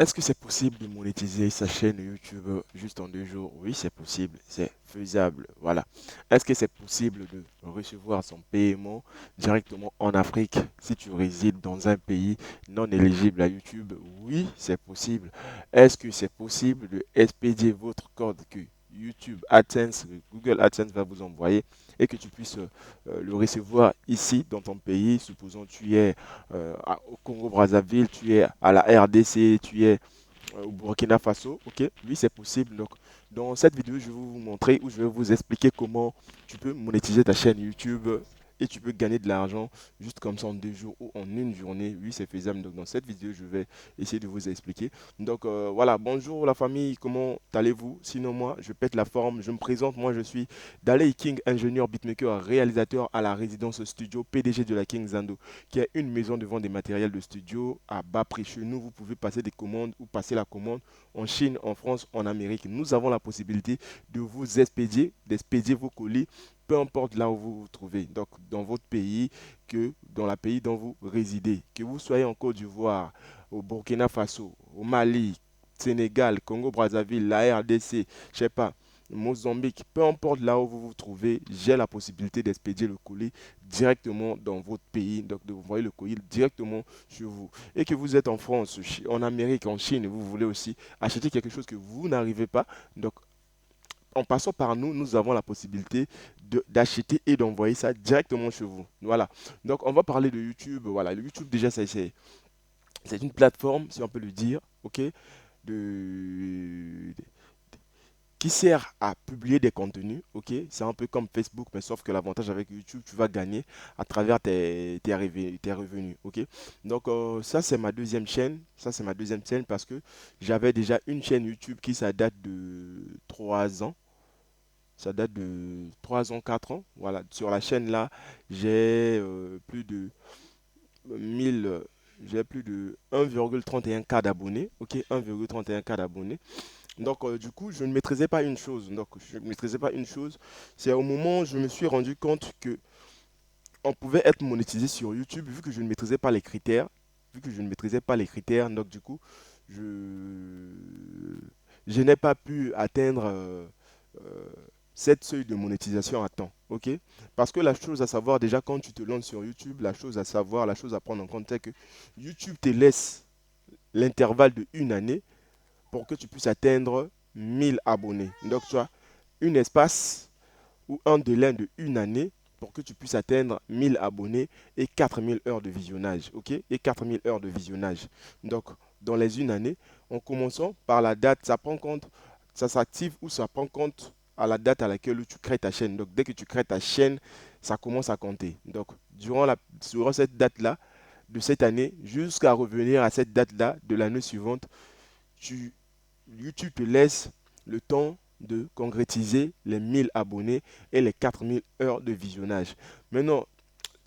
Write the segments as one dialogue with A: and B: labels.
A: Est-ce que c'est possible de monétiser sa chaîne YouTube juste en 2 jours? Oui, c'est possible, c'est faisable. Voilà. Est-ce que c'est possible de recevoir son paiement directement en Afrique si tu résides dans un pays non éligible à YouTube? Oui, c'est possible. Est-ce que c'est possible de expédier votre code que YouTube AdSense, Google AdSense va vous envoyer et que tu puisses le recevoir ici dans ton pays? Supposons tu es au Congo-Brazzaville, tu es à la RDC, tu es au Burkina Faso, ok? Oui, c'est possible. Donc, dans cette vidéo, je vais vous montrer ou je vais vous expliquer comment tu peux monétiser ta chaîne YouTube et tu peux gagner de l'argent juste comme ça en 2 jours ou en une journée. Oui, c'est faisable. Donc, dans cette vidéo, je vais essayer de vous expliquer. Donc, voilà. Bonjour la famille, comment allez-vous? Sinon, moi, je pète la forme. Je me présente. Moi, je suis Daley King, ingénieur beatmaker, réalisateur à la résidence studio, PDG de la King Zando, qui est une maison de vente des matériels de studio à bas prix. Chez nous, vous pouvez passer des commandes ou passer la commande en Chine, en France, en Amérique. Nous avons la possibilité de vous expédier, d'expédier vos colis, peu importe là où vous vous trouvez. Donc, dans votre pays, que dans le pays dont vous résidez. Que vous soyez en Côte d'Ivoire, au Burkina Faso, au Mali, Sénégal, Congo-Brazzaville, la RDC, je sais pas, Mozambique, peu importe là où vous vous trouvez, j'ai la possibilité d'expédier le colis directement dans votre pays, donc de vous envoyer le colis directement chez vous. Et que vous êtes en France, en Amérique, en Chine, et vous voulez aussi acheter quelque chose que vous n'arrivez pas, donc en passant par nous, nous avons la possibilité d'acheter et d'envoyer ça directement chez vous. Voilà. Donc on va parler de YouTube. Voilà, le YouTube déjà c'est une plateforme, si on peut le dire, ok, de, qui sert à publier des contenus, ok? C'est un peu comme Facebook, mais sauf que l'avantage avec YouTube, tu vas gagner à travers tes revenus, ok? Donc ça, c'est ma deuxième chaîne. Ça, c'est ma deuxième chaîne parce que j'avais déjà une chaîne YouTube qui, ça date de 3 ans. Ça date de 3 ans, 4 ans. Voilà, sur la chaîne là, j'ai plus de 1000, j'ai plus de 1,31K d'abonnés, ok? 1,31K d'abonnés. Donc, du coup, je ne maîtrisais pas une chose. Donc, je ne maîtrisais pas une chose. C'est au moment où je me suis rendu compte que on pouvait être monétisé sur YouTube vu que je ne maîtrisais pas les critères. Vu que je ne maîtrisais pas les critères, donc du coup, je, je n'ai pas pu atteindre euh, cette seuil de monétisation à temps. Ok? Parce que la chose à savoir, déjà, quand tu te lances sur YouTube, la chose à savoir, la chose à prendre en compte, c'est que YouTube te laisse l'intervalle de une année pour que tu puisses atteindre 1000 abonnés. Donc, tu as un espace ou un délai de une année pour que tu puisses atteindre 1000 abonnés et 4000 heures de visionnage. Ok? Et 4000 heures de visionnage. Donc, dans les une année, en commençant par la date, ça prend compte, ça s'active ou ça prend compte à la date à laquelle tu crées ta chaîne. Donc, dès que tu crées ta chaîne, ça commence à compter. Donc, durant cette date-là, de cette année, jusqu'à revenir à cette date-là de l'année suivante, tu YouTube te laisse le temps de concrétiser les 1000 abonnés et les 4000 heures de visionnage. Maintenant,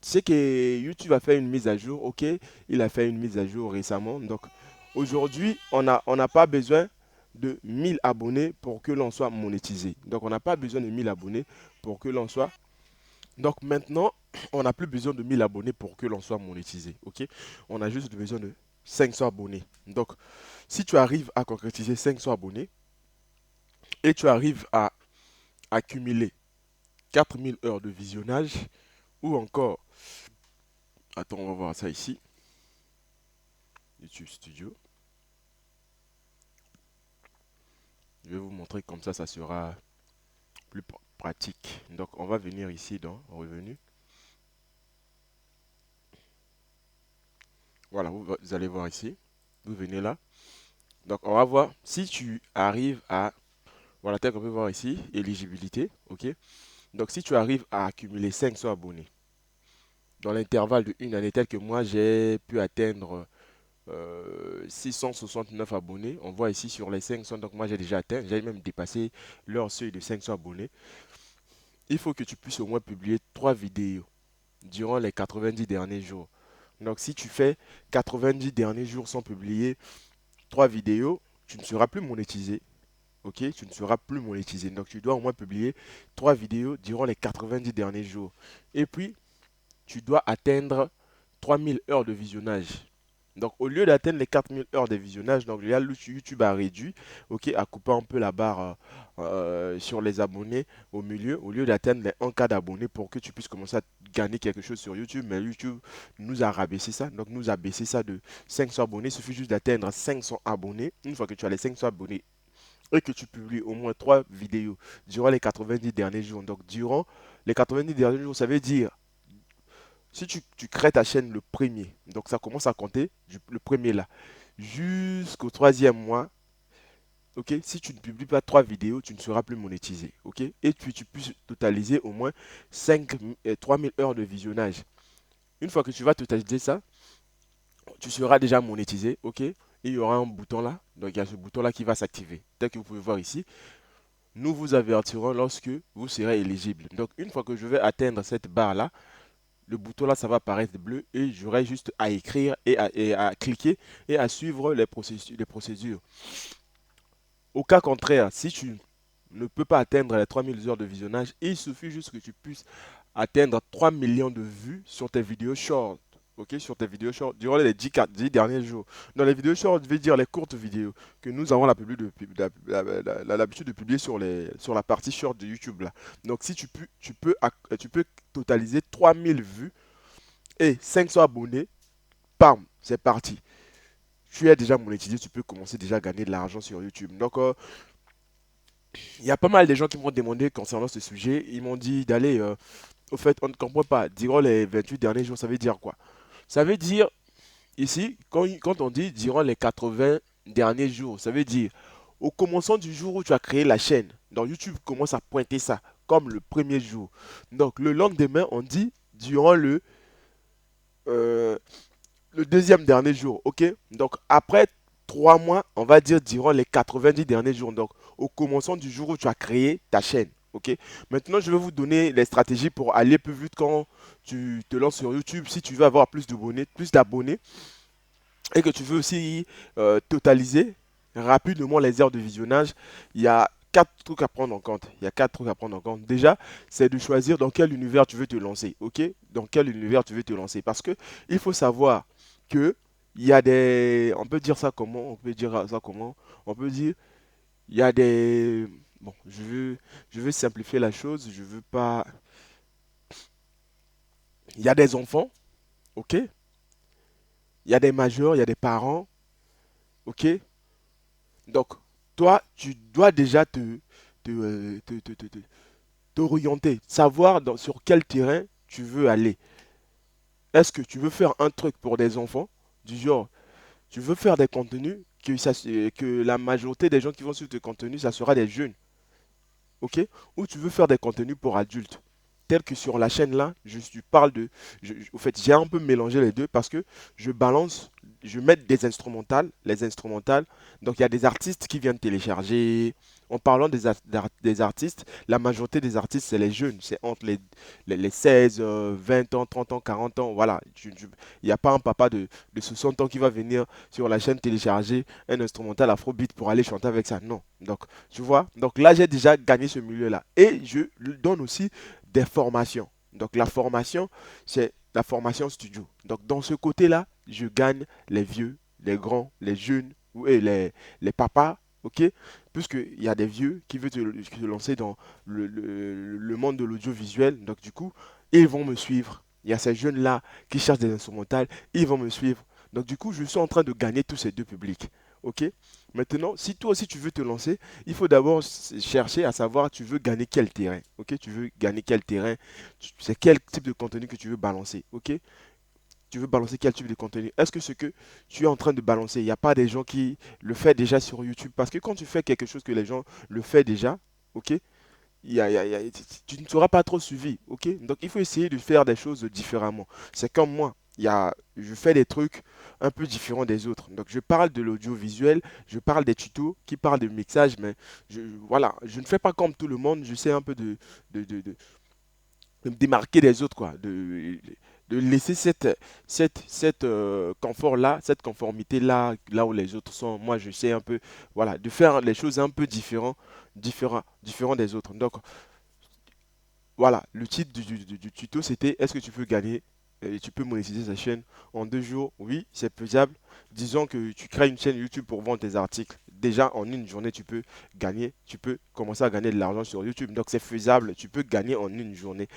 A: c'est que YouTube a fait une mise à jour, ok, il a fait une mise à jour récemment. Donc aujourd'hui, on n'a pas besoin de 1000 abonnés pour que l'on soit monétisé. Donc on n'a pas besoin de 1000 abonnés pour que l'on soit. Donc maintenant, on n'a plus besoin de 1000 abonnés pour que l'on soit monétisé, ok. On a juste besoin de 500 abonnés. Donc si tu arrives à concrétiser 500 abonnés, et tu arrives à accumuler 4000 heures de visionnage ou encore, attends, on va voir ça ici, YouTube Studio. Je vais vous montrer comme ça sera plus pratique. Donc, on va venir ici dans Revenus. Voilà, vous allez voir ici. Vous venez là. Donc, on va voir si tu arrives à, voilà, tel qu'on peut voir ici, éligibilité, ok. Donc, si tu arrives à accumuler 500 abonnés dans l'intervalle de une année, tel que moi, j'ai pu atteindre 669 abonnés. On voit ici sur les 500, donc moi j'ai déjà atteint, j'ai même dépassé leur seuil de 500 abonnés. Il faut que tu puisses au moins publier 3 vidéos durant les 90 derniers jours. Donc si tu fais 90 derniers jours sans publier 3 vidéos, tu ne seras plus monétisé. Ok, tu ne seras plus monétisé. Donc tu dois au moins publier 3 vidéos durant les 90 derniers jours. Et puis, tu dois atteindre 3000 heures de visionnage. Donc, au lieu d'atteindre les 4000 heures de visionnage, donc là, YouTube a réduit, ok, a coupé un peu la barre sur les abonnés au milieu, au lieu d'atteindre les 1K d'abonnés pour que tu puisses commencer à gagner quelque chose sur YouTube. Mais YouTube nous a rabaissé ça, donc nous a baissé ça de 500 abonnés. Il suffit juste d'atteindre 500 abonnés. Une fois que tu as les 500 abonnés et que tu publies au moins 3 vidéos durant les 90 derniers jours. Donc, durant les 90 derniers jours, ça veut dire si tu crées ta chaîne le premier, donc ça commence à compter le premier là, jusqu'au troisième mois, ok, si tu ne publies pas 3 vidéos, tu ne seras plus monétisé, ok, et puis tu puisses totaliser au moins 3000 heures de visionnage. Une fois que tu vas totaliser ça, tu seras déjà monétisé, ok, et il y aura un bouton là, donc il y a ce bouton là qui va s'activer. Tel que vous pouvez voir ici, nous vous avertirons lorsque vous serez éligible. Donc une fois que je vais atteindre cette barre là, le bouton là, ça va apparaître bleu et j'aurai juste à écrire et à cliquer et à suivre les procédures. Au cas contraire, si tu ne peux pas atteindre les 3000 heures de visionnage, il suffit juste que tu puisses atteindre 3 millions de vues sur tes vidéos short. Ok, sur tes vidéos short durant les 10 derniers jours. Dans les vidéos short, je vais dire les courtes vidéos que nous avons l'habitude de publier sur la partie short de YouTube là. Donc si tu peux totaliser 3000 vues et 500 abonnés, bam, c'est parti. Tu es déjà monétisé, tu peux commencer déjà à gagner de l'argent sur YouTube. Donc, il y a pas mal de gens qui m'ont demandé concernant ce sujet. Ils m'ont dit d'aller, au fait, on ne comprend pas. Durant les 28 derniers jours, ça veut dire quoi? Ça veut dire, ici, quand on dit durant les 80 derniers jours, ça veut dire au commencement du jour où tu as créé la chaîne. Donc, YouTube commence à pointer ça comme le premier jour. Donc, le lendemain, on dit durant euh, le deuxième dernier jour, ok? Donc après 3 mois, on va dire durant les 90 derniers jours. Donc au commencement du jour où tu as créé ta chaîne, ok? Maintenant, je vais vous donner les stratégies pour aller plus vite quand tu te lances sur YouTube. Si tu veux avoir plus d'abonnés et que tu veux aussi totaliser rapidement les heures de visionnage, il y a 4 trucs à prendre en compte. Il y a 4 trucs à prendre en compte. Déjà, c'est de choisir dans quel univers tu veux te lancer. Ok? Dans quel univers tu veux te lancer. Parce que il faut savoir que il y a des. On peut dire ça comment? On peut dire ça comment? On peut dire il y a des. Bon, je veux simplifier la chose. Je veux pas. Il y a des enfants, ok? Il y a des majeurs, il y a des parents, ok? Donc, toi, tu dois déjà t'orienter, savoir sur quel terrain tu veux aller. Est-ce que tu veux faire un truc pour des enfants, du genre, tu veux faire des contenus que la majorité des gens qui vont suivre tes contenus, ça sera des jeunes, ok? Ou tu veux faire des contenus pour adultes, tel que sur la chaîne là, parle de, au fait, j'ai un peu mélangé les deux parce que je balance, je mets des instrumentales, les instrumentales. Donc il y a des artistes qui viennent télécharger. En parlant des artistes, la majorité des artistes, c'est les jeunes. C'est entre les 16, 20 ans, 30 ans, 40 ans. Voilà. Il n'y a pas un papa de 60 ans qui va venir sur la chaîne télécharger un instrumental afrobeat pour aller chanter avec ça. Non. Donc, tu vois. Donc là, j'ai déjà gagné ce milieu-là. Et je donne aussi des formations. Donc la formation, c'est la formation studio. Donc dans ce côté-là, je gagne les vieux, les grands, les jeunes, et les papas, ok? Puisqu'il y a des vieux qui veulent se lancer dans le monde de l'audiovisuel. Donc du coup, ils vont me suivre. Il y a ces jeunes-là qui cherchent des instrumentales, ils vont me suivre. Donc du coup, je suis en train de gagner tous ces deux publics. Ok? Maintenant, si toi aussi tu veux te lancer, il faut d'abord chercher à savoir tu veux gagner quel terrain. Ok? Tu veux gagner quel terrain, c'est quel type de contenu que tu veux balancer. Ok? Tu veux balancer quel type de contenu? Est-ce que ce que tu es en train de balancer, il n'y a pas des gens qui le font déjà sur YouTube? Parce que quand tu fais quelque chose que les gens le font déjà, ok? Tu ne seras pas trop suivi, ok? Donc il faut essayer de faire des choses différemment. C'est comme moi, je fais des trucs un peu différents des autres. Donc je parle de l'audiovisuel, je parle des tutos qui parlent de mixage, mais voilà, je ne fais pas comme tout le monde, j'essaie un peu de, de, de- de me démarquer des autres, quoi, de laisser cette confort-là, cette conformité-là, là où les autres sont. Moi, je sais un peu, voilà, de faire les choses un peu différents des autres. Donc, voilà, le titre du tuto, c'était est-ce que tu peux gagner? et tu peux monétiser sa chaîne en 2 jours. Oui, c'est faisable. Disons que tu crées une chaîne YouTube pour vendre tes articles. Déjà, en une journée, tu peux commencer à gagner de l'argent sur YouTube. Donc, c'est faisable. Tu peux gagner en une journée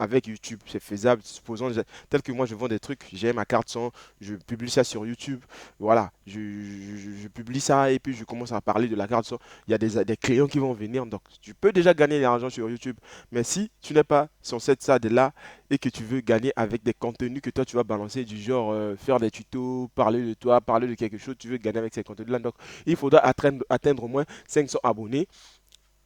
A: avec YouTube, c'est faisable. Supposons, tel que moi, je vends des trucs, j'ai ma carte son, je publie ça sur YouTube. Voilà, je publie ça et puis je commence à parler de la carte son. Il y a des clients qui vont venir, donc tu peux déjà gagner de l'argent sur YouTube. Mais si tu n'es pas sur cette stade-là et que tu veux gagner avec des contenus que toi tu vas balancer, du genre faire des tutos, parler de toi, parler de quelque chose, tu veux gagner avec ces contenus-là. Donc, il faudra atteindre au moins 500 abonnés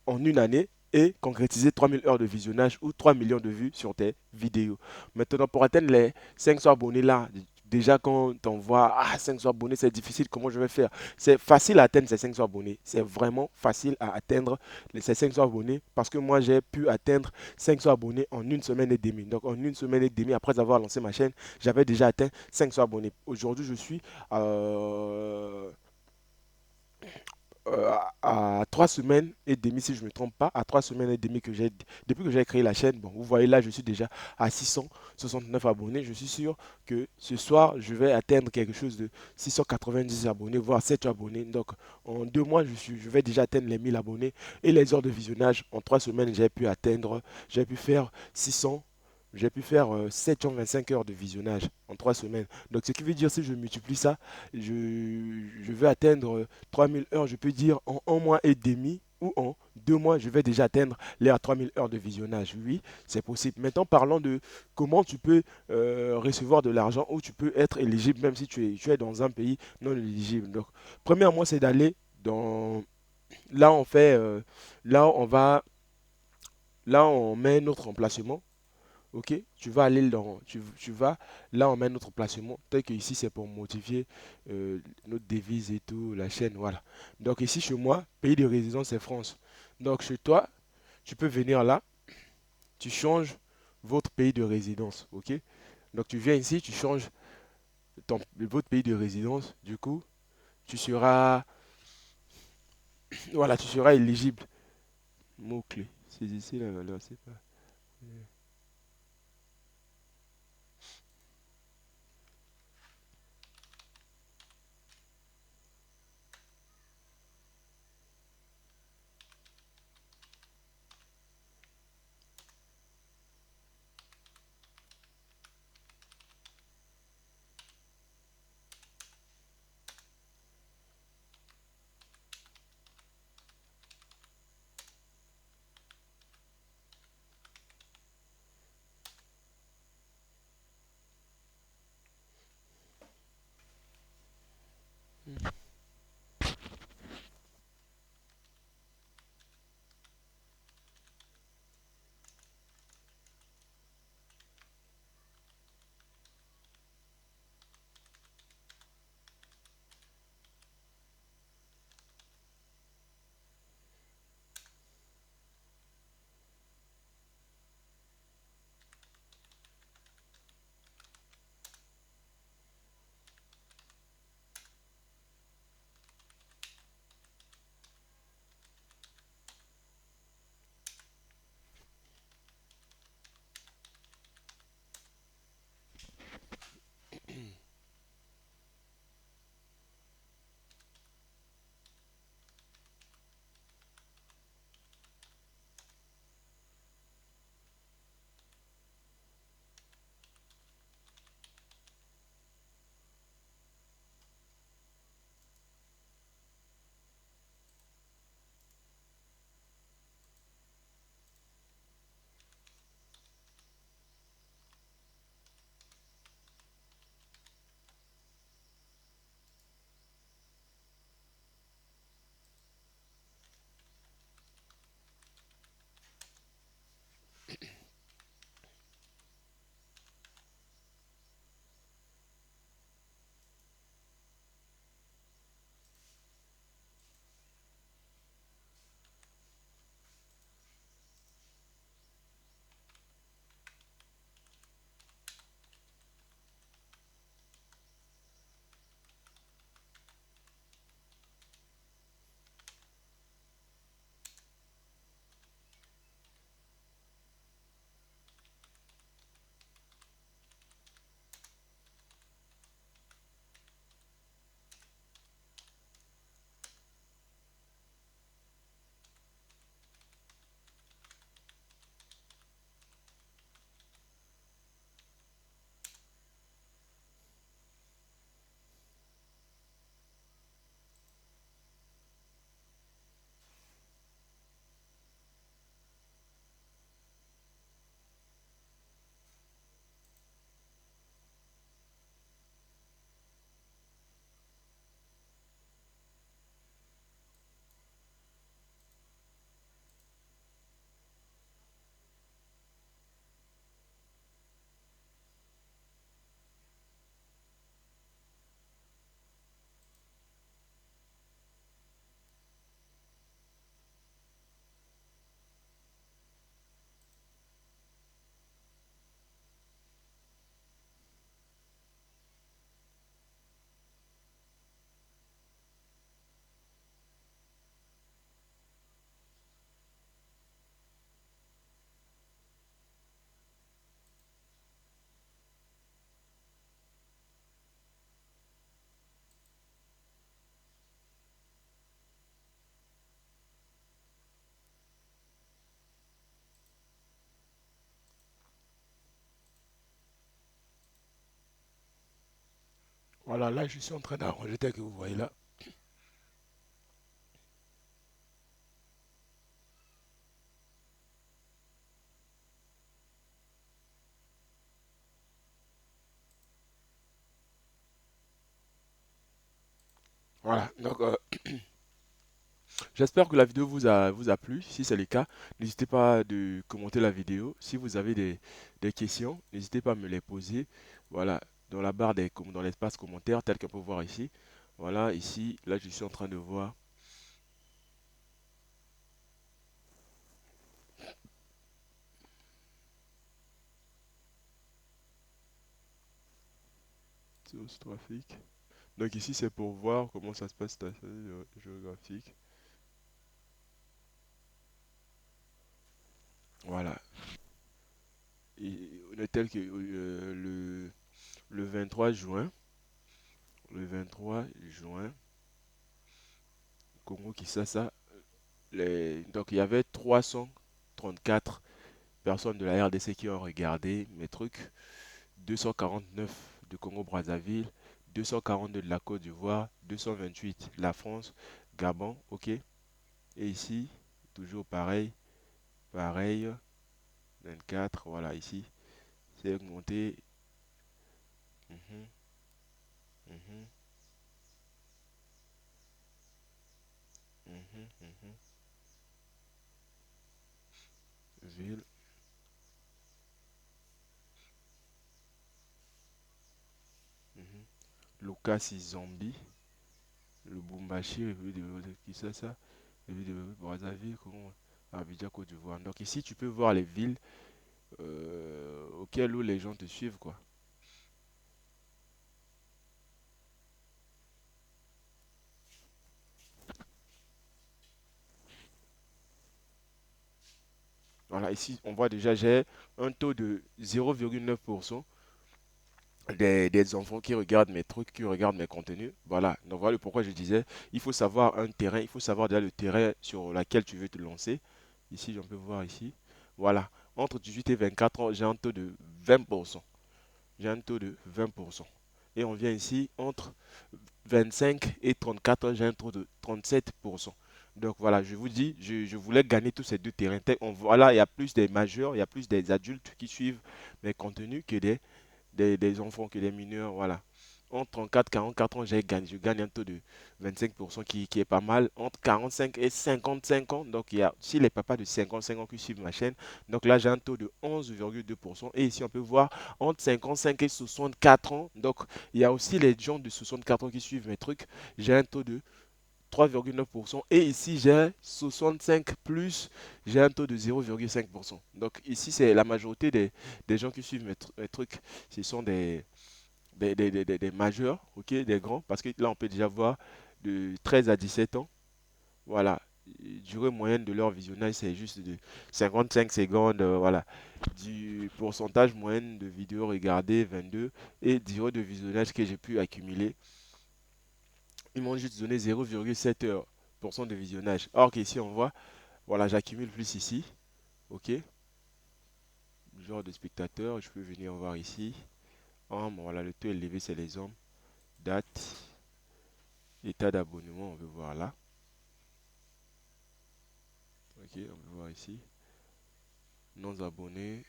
A: en une année et concrétiser 3000 heures de visionnage ou 3 millions de vues sur tes vidéos. Maintenant, pour atteindre les 500 abonnés là, déjà quand on voit 500 abonnés, c'est difficile, comment je vais faire? C'est facile à atteindre ces 500 abonnés. C'est vraiment facile à atteindre ces 500 abonnés parce que moi, j'ai pu atteindre 500 abonnés en une semaine et demie. Donc, en une semaine et demie, après avoir lancé ma chaîne, j'avais déjà atteint 500 abonnés. Aujourd'hui, je suis à 3 semaines et demie, si je ne me trompe pas, à 3 semaines et demie depuis que j'ai créé la chaîne. Bon, vous voyez là, je suis déjà à 669 abonnés. Je suis sûr que ce soir, je vais atteindre quelque chose de 690 abonnés, voire 7 abonnés. Donc, en 2 mois, je vais déjà atteindre les 1000 abonnés. Et les heures de visionnage, en 3 semaines, j'ai pu faire 600. J'ai pu faire 725 heures de visionnage en 3 semaines. Donc, ce qui veut dire, si je multiplie ça, je vais atteindre 3000 heures, je peux dire, en 1 mois et demi ou en 2 mois, je vais déjà atteindre les 3000 heures de visionnage. Oui, c'est possible. Maintenant, parlons de comment tu peux recevoir de l'argent ou tu peux être éligible même si tu es dans un pays non éligible. Donc, premièrement, c'est d'aller dans... Là, on fait... là, on va... Là, on met notre emplacement. Ok, tu vas aller dans, tu vas, là on met notre placement, tel que ici c'est pour modifier notre devise et tout, la chaîne, voilà. Donc ici chez moi, pays de résidence c'est France. Donc chez toi, tu peux venir là, tu changes votre pays de résidence, ok. Donc tu viens ici, tu changes votre pays de résidence, du coup, tu seras, voilà, tu seras éligible. Mot-clé, c'est ici la valeur, c'est pas. Voilà, là, je suis en train d'arranger tel que vous voyez là. Voilà, donc j'espère que la vidéo vous a plu. Si c'est le cas, n'hésitez pas de commenter la vidéo. Si vous avez des questions, n'hésitez pas à me les poser. Voilà, dans la barre dans l'espace commentaire, tel qu'on peut voir ici. Voilà, ici, là, je suis en train de voir. Source trafic. Donc ici, c'est pour voir comment ça se passe ta série géographique. Voilà. Et on est tel que le 23 juin, le 23 juin, Congo Kinshasa, donc il y avait 334 personnes de la RDC qui ont regardé mes trucs, 249 de Congo-Brazzaville, 242 de la Côte d'Ivoire, 228 de la France, Gabon, ok. Et ici, toujours pareil, pareil, 24, voilà, ici, c'est augmenté. Mhm, mhm, mhm, mhm. Ville, mhm. Lucas Zombie, Lubumbashi, République de Kinshasa, République de Brazzaville, Congo, Abidjan, Côte d'Ivoire. Donc ici, tu peux voir les villes auxquelles où les gens te suivent, quoi. Voilà, ici, on voit déjà, j'ai un taux de 0,9% des enfants qui regardent mes trucs, qui regardent mes contenus. Voilà, donc voilà pourquoi je disais, il faut savoir un terrain, il faut savoir déjà le terrain sur lequel tu veux te lancer. Ici, on peut voir ici. Voilà, entre 18 et 24 ans, j'ai un taux de 20%. J'ai un taux de 20%. Et on vient ici, entre 25 et 34 ans, j'ai un taux de 37%. Donc voilà, je vous dis, je voulais gagner tous ces deux terrains. Voilà, il y a plus des majeurs, il y a plus des adultes qui suivent mes contenus que des enfants, que des mineurs. Voilà. Entre 34 et 44 ans, je gagne un taux de 25% qui est pas mal. Entre 45 et 55 ans, donc il y a aussi les papas de 55 ans qui suivent ma chaîne. Donc là, j'ai un taux de 11,2%. Et ici, on peut voir entre 55 et 64 ans. Donc il y a aussi les gens de 64 ans qui suivent mes trucs. J'ai un taux de 3,9%. Et ici, j'ai 65 plus, j'ai un taux de 0,5%. Donc ici, c'est la majorité des gens qui suivent mes trucs. Ce sont des majeurs, ok, des grands. Parce que là, on peut déjà voir de 13 à 17 ans. Voilà. Durée moyenne de leur visionnage, c'est juste de 55 secondes. Voilà. Du pourcentage moyenne de vidéos regardées, 22. Et durée de visionnage que j'ai pu accumuler, ils m'ont juste donné 0,7% de visionnage. Or qu'ici, on voit, voilà, j'accumule plus ici. OK. Genre de spectateur, je peux venir voir ici. Hommes, voilà, le taux élevé, c'est les hommes. Date, état d'abonnement, on veut voir là. OK, on veut voir ici. Non abonnés.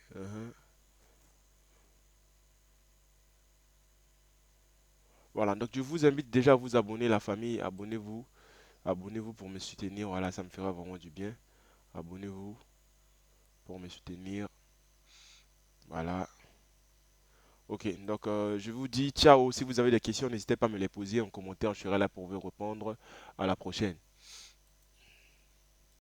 A: Voilà, donc je vous invite déjà à vous abonner, la famille. Abonnez-vous. Abonnez-vous pour me soutenir. Voilà, ça me fera vraiment du bien. Abonnez-vous pour me soutenir. Voilà. Ok, donc je vous dis ciao. Si vous avez des questions, n'hésitez pas à me les poser en commentaire. Je serai là pour vous répondre. À la prochaine.